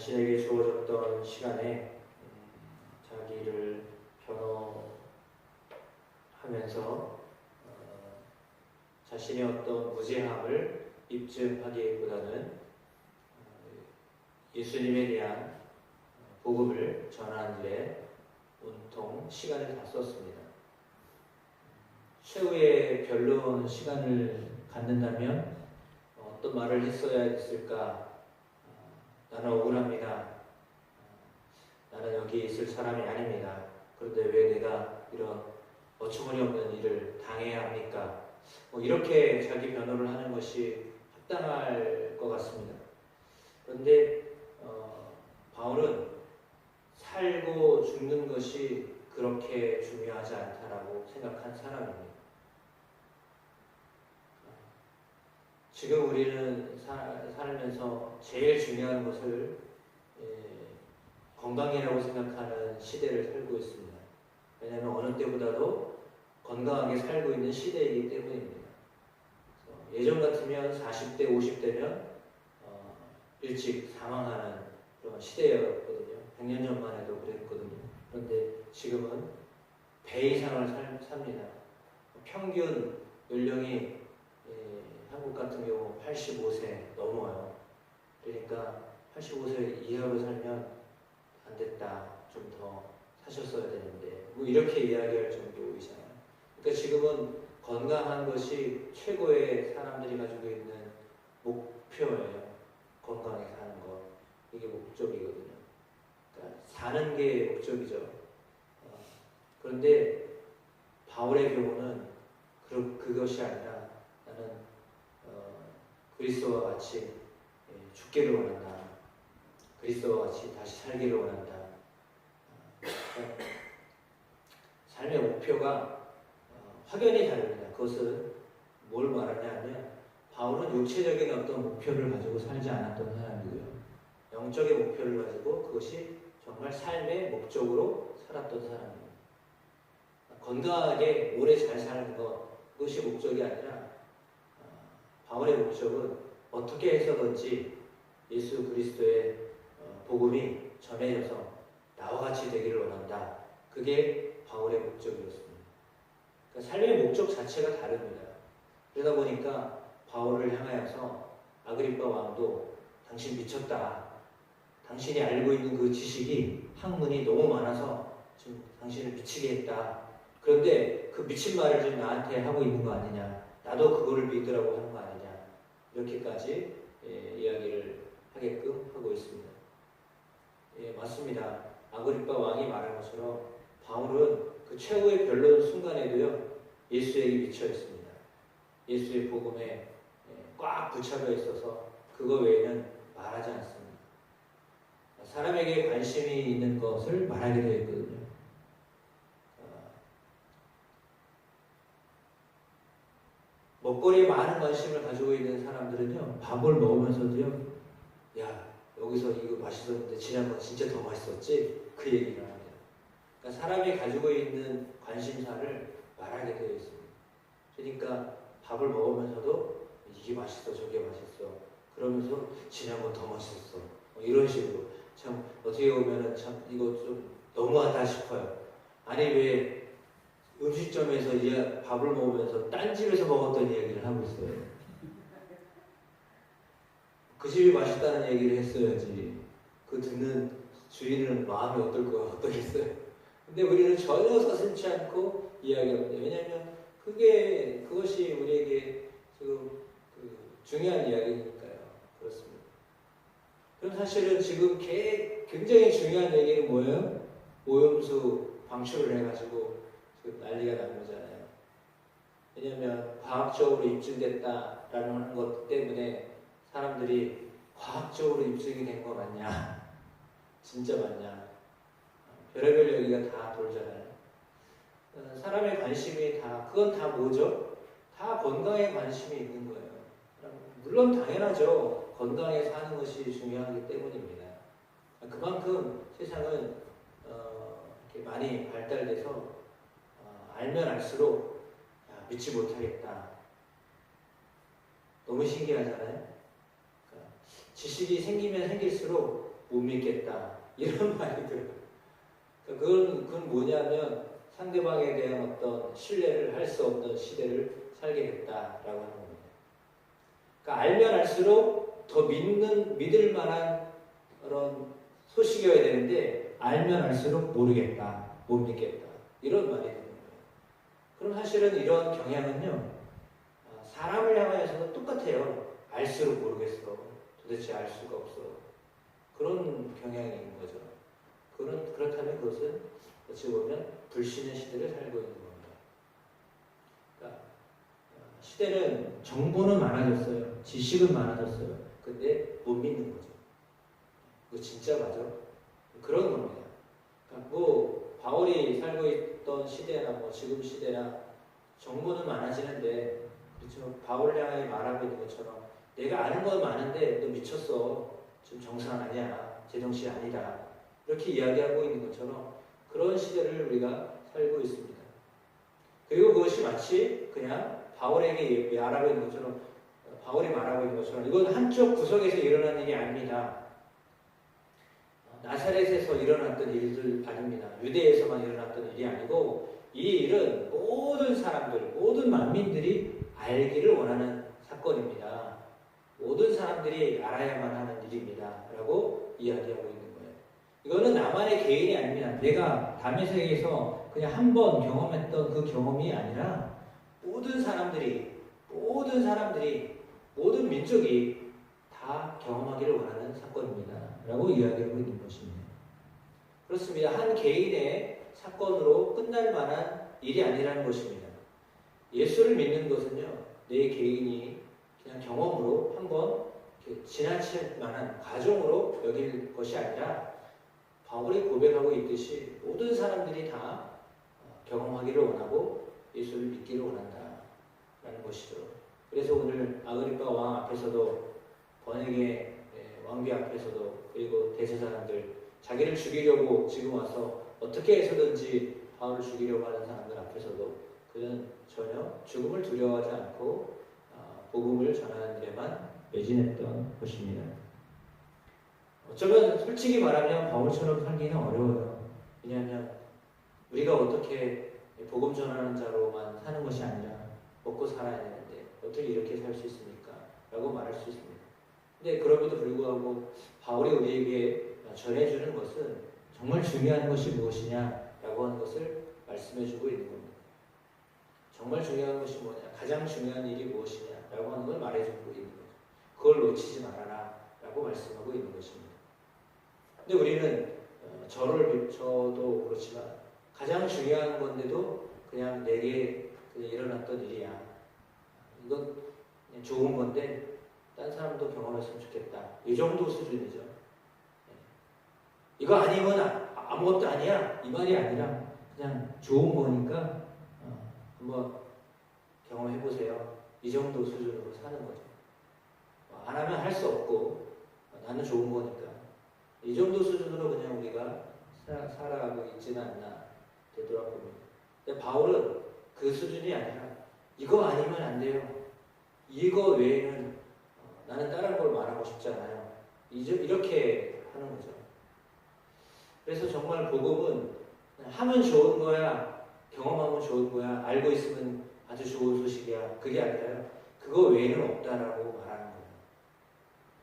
자신에게 주어졌던 시간에 자기를 변호하면서 자신의 어떤 무죄함을 입증하기보다는 예수님에 대한 복음을 전하는 일에 온통 시간을 다 썼습니다. 최후의 변론 시간을 갖는다면 어떤 말을 했어야 했을까? 나는 억울합니다. 나는 여기 있을 사람이 아닙니다. 그런데 왜 내가 이런 어처구니없는 일을 당해야 합니까? 이렇게 자기 변호를 하는 것이 합당할 것 같습니다. 그런데 바울은 살고 죽는 것이 그렇게 중요하지 않다라고 생각한 사람입니다. 지금 우리는 살면서 제일 중요한 것을 건강이라고 생각하는 시대를 살고 있습니다. 왜냐하면 어느 때보다도 건강하게 살고 있는 시대이기 때문입니다. 예전 같으면 40대, 50대면 일찍 사망하는 그런 시대였거든요. 100년 전만 해도 그랬거든요. 그런데 지금은 배 이상을 삽니다. 평균 연령이 한국 같은 경우 85세 넘어요. 그러니까 85세 이하로 살면 안 됐다. 좀 더 사셨어야 되는데 이렇게 이야기할 정도이잖아요. 그러니까 지금은 건강한 것이 최고의 사람들이 가지고 있는 목표예요. 건강하게 사는 것. 이게 목적이거든요. 그러니까 사는 게 목적이죠. 그런데 바울의 경우는 그것이 아니라 나는 그리스도와 같이 죽기를 원한다. 그리스도와 같이 다시 살기를 원한다. 삶의 목표가 확연히 다릅니다. 그것은 뭘 말하냐 하면 바울은 육체적인 어떤 목표를 가지고 살지 않았던 사람이고요. 영적인 목표를 가지고 그것이 정말 삶의 목적으로 살았던 사람입니다. 건강하게 오래 잘 사는 것, 그것이 목적이 아니라 바울의 목적은 어떻게 해서든지 예수 그리스도의 복음이 전해져서 나와 같이 되기를 원한다. 그게 바울의 목적이었습니다. 그러니까 삶의 목적 자체가 다릅니다. 그러다 보니까 바울을 향하여서 아그리빠 왕도 당신 미쳤다. 당신이 알고 있는 그 지식이 학문이 너무 많아서 지금 당신을 미치게 했다. 그런데 그 미친 말을 지금 나한테 하고 있는 거 아니냐. 나도 그거를 믿으라고 하는 거 아니냐. 이렇게까지 이야기를 하게끔 하고 있습니다. 맞습니다. 아그리빠 왕이 말한 것처럼 바울은 그 최후의 변론 순간에도요. 예수에게 미쳐 있습니다. 예수의 복음에 꽉 붙잡혀 있어서 그거 외에는 말하지 않습니다. 사람에게 관심이 있는 것을 말하게 되어 있거든요. 먹거리에 많은 관심을 가지고 있는 사람들은요. 밥을 먹으면서도요. 야, 여기서 이거 맛있었는데 지난번 진짜 더 맛있었지? 그 얘기를 합니다. 그러니까 사람이 가지고 있는 관심사를 말하게 되어 있습니다. 그러니까 밥을 먹으면서도 이게 맛있어, 저게 맛있어. 그러면서 지난번 더 맛있었어. 이런 식으로. 참 어떻게 보면 참 이거 좀 너무하다 싶어요. 아니 왜 음식점에서 밥을 먹으면서 딴 집에서 먹었던 얘기를 하고 있어요. 그 집이 맛있다는 얘기를 했어야지. 그 듣는 주인은 마음이 어떻겠어요? 근데 우리는 전혀 서슴지 않고 이야기합니다. 왜냐하면 그것이 우리에게 지금 중요한 이야기니까요. 그렇습니다. 그럼 사실은 지금 굉장히 중요한 얘기는 뭐예요? 오염수 방출을 해가지고 지금 난리가 난 거잖아요. 왜냐하면 과학적으로 입증됐다라는 것 때문에 사람들이 과학적으로 입증이 된 거 맞냐? 진짜 맞냐? 별의별 얘기가 다 돌잖아요. 사람의 관심이 그건 다 뭐죠? 다 건강에 관심이 있는 거예요. 물론 당연하죠. 건강에 사는 것이 중요하기 때문입니다. 그만큼 세상은 이렇게 많이 발달돼서 알면 알수록 믿지 못하겠다. 너무 신기하잖아요. 그러니까 지식이 생기면 생길수록 못 믿겠다 이런 말이 들어요. 그러니까 그건 뭐냐면 상대방에 대한 어떤 신뢰를 할 수 없는 시대를 살게 됐다라고 하는 겁니다. 그러니까 알면 알수록 더 믿을 만한 그런 소식이어야 되는데 알면 알수록 모르겠다, 못 믿겠다 이런 말이 되는 거예요. 그럼 사실은 이런 경향은요 사람을 향하여서도 똑같아요. 알수록 모르겠어, 도대체 알 수가 없어 그런 경향이 있는 거죠. 그렇다면 그것은 어찌 보면 불신의 시대를 살고 있는 겁니다. 그러니까 시대는 정보는 많아졌어요. 지식은 많아졌어요. 근데 못 믿는 거죠. 그거 진짜 맞아? 그런 겁니다. 그러니까 뭐 바울이 살고 있던 시대나 뭐 지금 시대나 정보는 많아지는데 그렇죠. 바울을 향해 말하고 있는 것처럼 내가 아는 건 많은데 너 미쳤어. 좀 정상 아니야. 제정신 아니다. 이렇게 이야기하고 있는 것처럼 그런 시대를 우리가 살고 있습니다. 그리고 그것이 마치 그냥 바울에게 말하고 있는 것처럼 바울이 말하고 있는 것처럼 이건 한쪽 구석에서 일어난 일이 아닙니다. 나사렛에서 일어났던 일들 아닙니다. 유대에서만 일어났던 일이 아니고 이 일은 모든 사람들, 모든 만민들이 알기를 원하는 사건입니다. 모든 사람들이 알아야만 하는 일입니다. 라고 이야기하고 있는 거예요. 이거는 나만의 개인이 아닙니다. 내가 다메섹에서 그냥 한 번 경험했던 그 경험이 아니라 모든 사람들이, 모든 민족이 다 경험하기를 원하는 사건입니다. 라고 이야기하고 있는 것입니다. 그렇습니다. 한 개인의 사건으로 끝날 만한 일이 아니라는 것입니다. 예수를 믿는 것은요, 내 개인이 그냥 경험으로 한번 지나칠 만한 과정으로 여길 것이 아니라 바울이 고백하고 있듯이 모든 사람들이 다 경험하기를 원하고 예수를 믿기를 원한다라는 것이죠. 그래서 오늘 아그리파 왕 앞에서도 번역의 왕비 앞에서도 그리고 대제사장들 자기를 죽이려고 지금 와서 어떻게 해서든지 바울을 죽이려고 하는 사람들 앞에서도 그는 전혀 죽음을 두려워하지 않고 복음을 전하는 데만 매진했던 것입니다. 어쩌면 솔직히 말하면 바울처럼 살기는 어려워요. 왜냐하면 우리가 어떻게 복음 전하는 자로만 사는 것이 아니라 먹고 살아야 되는데 어떻게 이렇게 살 수 있습니까? 라고 말할 수 있습니다. 근데 그럼에도 불구하고 바울이 우리에게 전해주는 것은 정말 중요한 것이 무엇이냐라고 하는 것을 말씀해주고 있는 겁니다. 정말 중요한 것이 뭐냐, 가장 중요한 일이 무엇이냐라고 하는 걸 말해주고 있는 거죠. 그걸 놓치지 말아라 라고 말씀하고 있는 것입니다. 근데 우리는 저도 그렇지만 가장 중요한 건데도 그냥 내게 일어났던 일이야. 이건 좋은 건데 딴 사람도 경험했으면 좋겠다. 이 정도 수준이죠. 이거 아니면 아무것도 아니야. 이 말이 아니라 그냥 좋은 거니까 한번 경험해보세요. 이 정도 수준으로 사는 거죠. 안 하면 할 수 없고 나는 좋은 거니까 이 정도 수준으로 그냥 우리가 살아가고 있지는 않나 되돌아봅니다. 근데 바울은 그 수준이 아니라 이거 아니면 안 돼요. 이거 외에는 나는 다른 걸 말하고 싶지 않아요. 이렇게 하는 거죠. 그래서 정말 복음은 하면 좋은 거야, 경험하면 좋은 거야, 알고 있으면 아주 좋은 소식이야. 그게 아니라요. 그거 외에는 없다라고 말하는 거예요.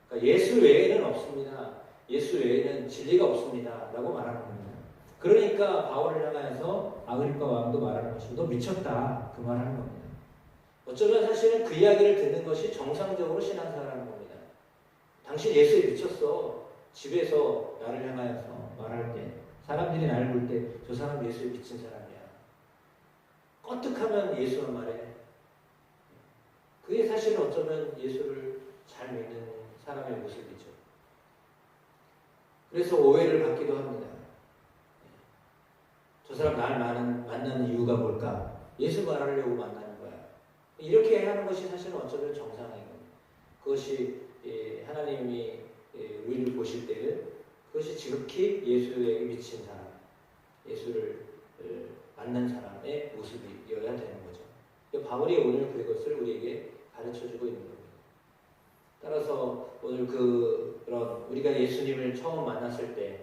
그러니까 예수 외에는 없습니다. 예수 외에는 진리가 없습니다. 라고 말하는 겁니다. 그러니까 바울을 향하여서 아그리파 왕도 말하는 것이 너 미쳤다. 그 말하는 겁니다. 어쩌면 사실은 그 이야기를 듣는 것이 정상적으로 신앙생활하는 겁니다. 당신 예수에 미쳤어. 집에서 나를 향하여서 말할 때 사람들이 나를 볼 때 저 사람 예수에 미친 사람이야. 껐득하면 예수만 말해. 그게 사실은 어쩌면 예수를 잘 믿는 사람의 모습이죠. 그래서 오해를 받기도 합니다. 저 사람 날 만나는 이유가 뭘까? 예수 말하려고 만나는 거야. 이렇게 하는 것이 사실은 어쩌면 정상인 겁니다. 그것이 하나님이 우리를 보실 때는 그것이 지극히 예수에 미친 사람, 예수를 만난 사람의 모습이어야 되는 거죠. 바울이 오늘 그것을 우리에게 가르쳐주고 있는 겁니다. 따라서 오늘 그런 우리가 예수님을 처음 만났을 때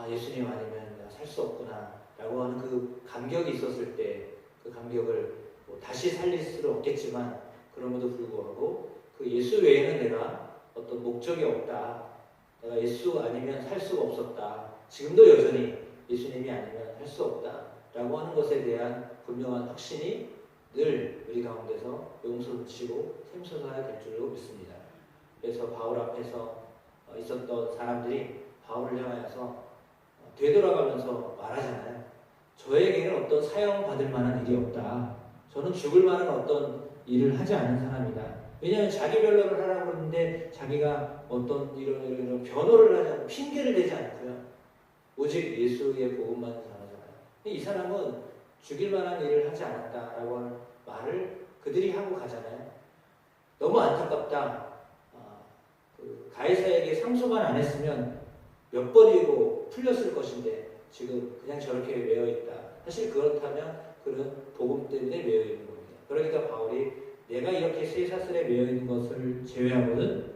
예수님 아니면 내가 살 수 없구나 라고 하는 그 감격이 있었을 때 그 감격을 다시 살릴 수는 없겠지만 그럼에도 불구하고 그 예수 외에는 내가 어떤 목적이 없다. 내가 예수 아니면 살 수가 없었다. 지금도 여전히 예수님이 아니면 살 수 없다. 라고 하는 것에 대한 분명한 확신이 늘 우리 가운데서 용서치고 샘솟아야 될 줄로 믿습니다. 그래서 바울 앞에서 있었던 사람들이 바울을 향하여서 되돌아가면서 말하잖아요. 저에게는 어떤 사형받을 만한 일이 없다. 저는 죽을 만한 어떤 일을 하지 않은 사람이다. 왜냐하면 자기 변론을 하라고 그러는데 자기가 어떤 이런 변호를 하지 않고 핑계를 대지 않고요. 오직 예수의 복음만 전하잖아요. 이 사람은 죽일 만한 일을 하지 않았다라고 하는 말을 그들이 하고 가잖아요. 너무 안타깝다. 가이사에게 상소만 안 했으면 몇 번이고 풀렸을 것인데 지금 그냥 저렇게 매여 있다. 사실 그렇다면 그는 복음 때문에 매여 있는 겁니다. 그러니까 바울이 내가 이렇게 쇠사슬에 매여 있는 것을 제외하고는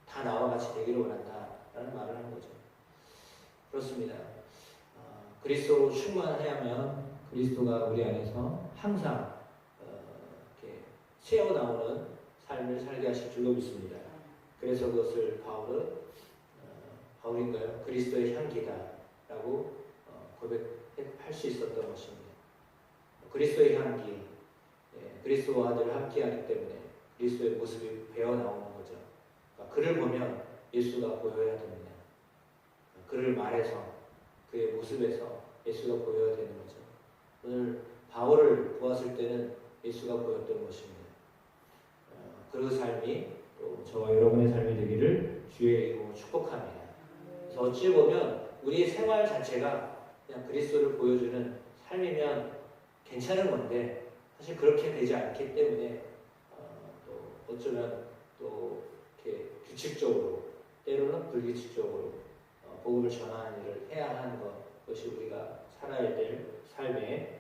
다 나와 같이 되기를 원한다라는 말을 하는 거죠. 그렇습니다. 그리스도로 충만하야면 그리스도가 우리 안에서 항상 이렇게 새어 나오는 삶을 살게 하실 줄로 믿습니다. 그래서 그것을 바울인가요? 그리스도의 향기다라고 고백할 수 있었던 것입니다. 그리스도의 향기, 그리스도와 늘 함께하기 때문에 그리스도의 모습이 배어 나오는 거죠. 그러니까 그를 보면 예수가 보여야 됩니다. 그를 말해서 그의 모습에서 예수가 보여야 되는 거죠. 오늘 바울을 보았을 때는 예수가 보였던 것입니다. 그 삶이 또 저와 여러분의 삶이 되기를 주의 이름으로 축복합니다. 그래서 어찌 보면 우리의 생활 자체가 그냥 그리스도를 보여주는 삶이면 괜찮은 건데 사실 그렇게 되지 않기 때문에 또 어쩌면 또 이렇게 규칙적으로 때로는 불규칙적으로 복음을 전하는 일을 해야 하는 것이 우리가 살아야 될 삶의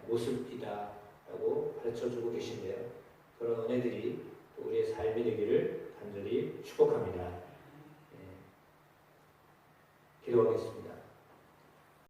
모습이다라고 가르쳐주고 계신데요. 그런 은혜들이 우리의 삶이 되기를 간절히 축복합니다. 기도하겠습니다.